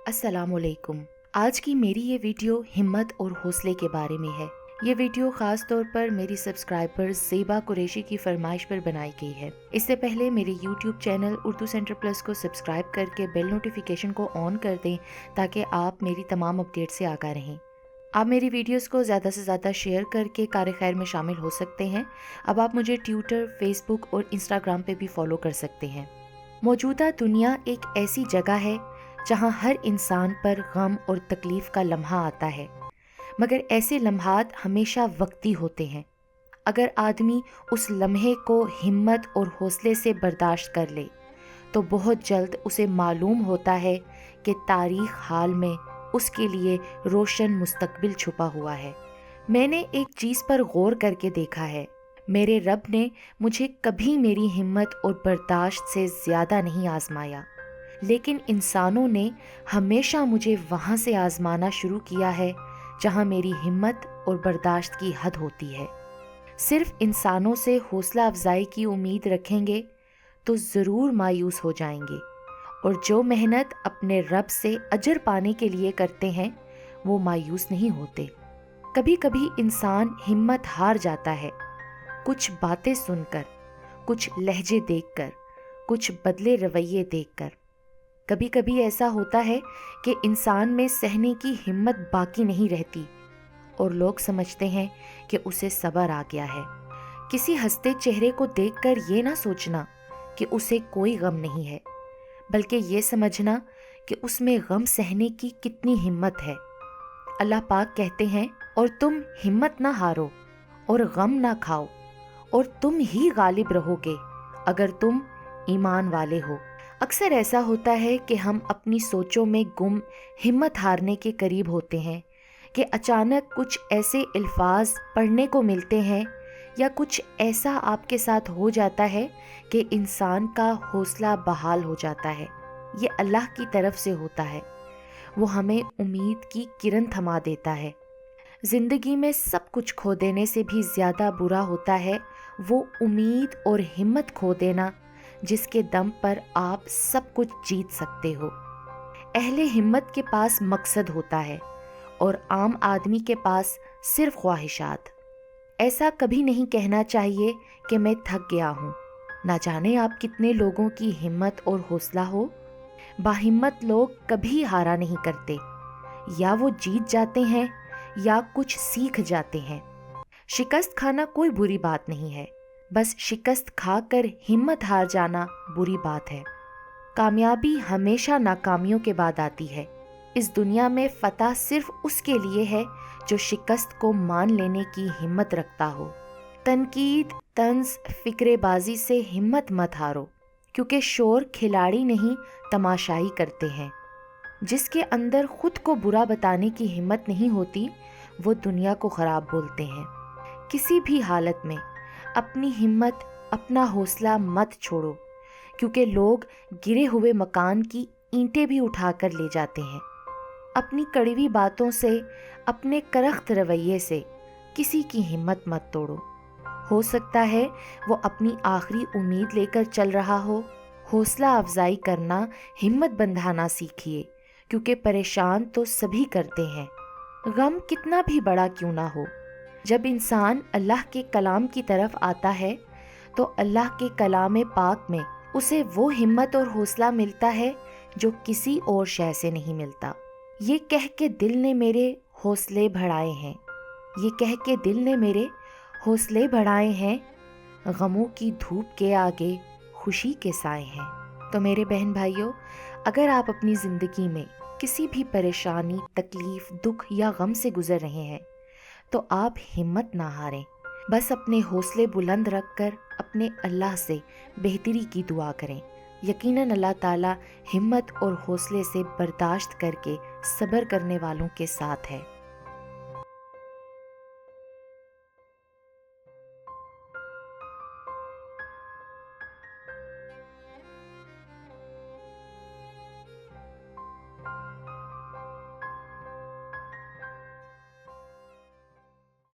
अस्सलाम वालेकुम। आज की मेरी ये वीडियो हिम्मत और हौसले के बारे में है। ये वीडियो ख़ास तौर पर मेरी सब्सक्राइबर ज़ेबा कुरैशी की फरमाइश पर बनाई गई है। इससे पहले मेरे YouTube channel Urdu centre plus को सब्सक्राइब करके बेल नोटिफिकेशन को ऑन कर दें ताकि आप मेरी तमाम अपडेट से आगाह रहें। आप मेरी वीडियोस को ज़्यादा से ज़्यादा शेयर करके कार खैर में शामिल हो सकते हैं। अब आप मुझे ट्विटर, फेसबुक और इंस्टाग्राम पे भी फॉलो कर सकते हैं। मौजूदा दुनिया एक ऐसी जगह है जहां हर इंसान पर गम और तकलीफ का लम्हा आता है, मगर ऐसे लम्हात हमेशा वक्ती होते हैं। अगर आदमी उस लम्हे को हिम्मत और हौसले से बर्दाश्त कर ले तो बहुत जल्द उसे मालूम होता है कि तारीख हाल में उसके लिए रोशन मुस्तकबिल छुपा हुआ है। मैंने एक चीज़ पर गौर करके देखा है, मेरे रब ने मुझे कभी मेरी हिम्मत और बर्दाश्त से ज़्यादा नहीं आजमाया, लेकिन इंसानों ने हमेशा मुझे वहाँ से आजमाना शुरू किया है जहाँ मेरी हिम्मत और बर्दाश्त की हद होती है। सिर्फ इंसानों से हौसला अफजाई की उम्मीद रखेंगे तो ज़रूर मायूस हो जाएंगे, और जो मेहनत अपने रब से अजर पाने के लिए करते हैं वो मायूस नहीं होते। कभी कभी इंसान हिम्मत हार जाता है, कुछ बातें सुनकर, कुछ लहजे देखकर, कुछ बदले रवैये देखकर। कभी कभी ऐसा होता है कि इंसान में सहने की हिम्मत बाकी नहीं रहती और लोग समझते हैं कि उसे सब्र आ गया है। किसी हंसते चेहरे को देखकर ये ना सोचना कि उसे कोई गम नहीं है, बल्कि ये समझना कि उसमें गम सहने की कितनी हिम्मत है। अल्लाह पाक कहते हैं, और तुम हिम्मत ना हारो और गम ना खाओ, और तुम ही गालिब रहोगे अगर तुम ईमान वाले हो। अक्सर ऐसा होता है कि हम अपनी सोचों में गुम हिम्मत हारने के करीब होते हैं कि अचानक कुछ ऐसे अल्फाज पढ़ने को मिलते हैं या कुछ ऐसा आपके साथ हो जाता है कि इंसान का हौसला बहाल हो जाता है। ये अल्लाह की तरफ से होता है, वो हमें उम्मीद की किरण थमा देता है। ज़िंदगी में सब कुछ खो देने से भी ज़्यादा बुरा होता है वो उम्मीद और हिम्मत खो देना जिसके दम पर आप सब कुछ जीत सकते हो। अहले हिम्मत के पास मकसद होता है और आम आदमी के पास सिर्फ ख्वाहिशात। ऐसा कभी नहीं कहना चाहिए कि मैं थक गया हूँ। ना जाने आप कितने लोगों की हिम्मत और हौसला हो। बाहिम्मत लोग कभी हारा नहीं करते, या वो जीत जाते हैं या कुछ सीख जाते हैं। शिकस्त खाना कोई बुरी बात नहीं है, बस शिकस्त खाकर हिम्मत हार जाना बुरी बात है। कामयाबी हमेशा नाकामियों के बाद आती है। इस दुनिया में फतह सिर्फ उसके लिए है जो शिकस्त को मान लेने की हिम्मत रखता हो। तनकीद, तंज, फिक्रेबाजी से हिम्मत मत हारो, क्योंकि शोर खिलाड़ी नहीं तमाशाई करते हैं। जिसके अंदर खुद को बुरा बताने की हिम्मत नहीं होती वो दुनिया को खराब बोलते हैं। किसी भी हालत में अपनी हिम्मत, अपना हौसला मत छोड़ो, क्योंकि लोग गिरे हुए मकान की ईंटें भी उठाकर ले जाते हैं। अपनी कड़वी बातों से, अपने करख्त रवैये से किसी की हिम्मत मत तोड़ो। हो सकता है वो अपनी आखिरी उम्मीद लेकर चल रहा हो। हौसला अफजाई करना, हिम्मत बंधाना सीखिए, क्योंकि परेशान तो सभी करते हैं, गम कितना भी बड़ा क्यों ना हो। जब इंसान अल्लाह के कलाम की तरफ आता है तो अल्लाह के कलाम पाक में उसे वो हिम्मत और हौसला मिलता है जो किसी और शय से नहीं मिलता। ये कह के दिल ने मेरे हौसले बढ़ाए हैं, ये कह के दिल ने मेरे हौसले बढ़ाए हैं, गमों की धूप के आगे खुशी के साए हैं। तो मेरे बहन भाइयों, अगर आप अपनी ज़िंदगी में किसी भी परेशानी, तकलीफ़, दुख या गम से गुज़र रहे हैं तो आप हिम्मत ना हारें। बस अपने हौसले बुलंद रखकर अपने अल्लाह से बेहतरी की दुआ करें। यकीनन अल्लाह ताला हिम्मत और हौसले से बर्दाश्त करके सब्र करने वालों के साथ है।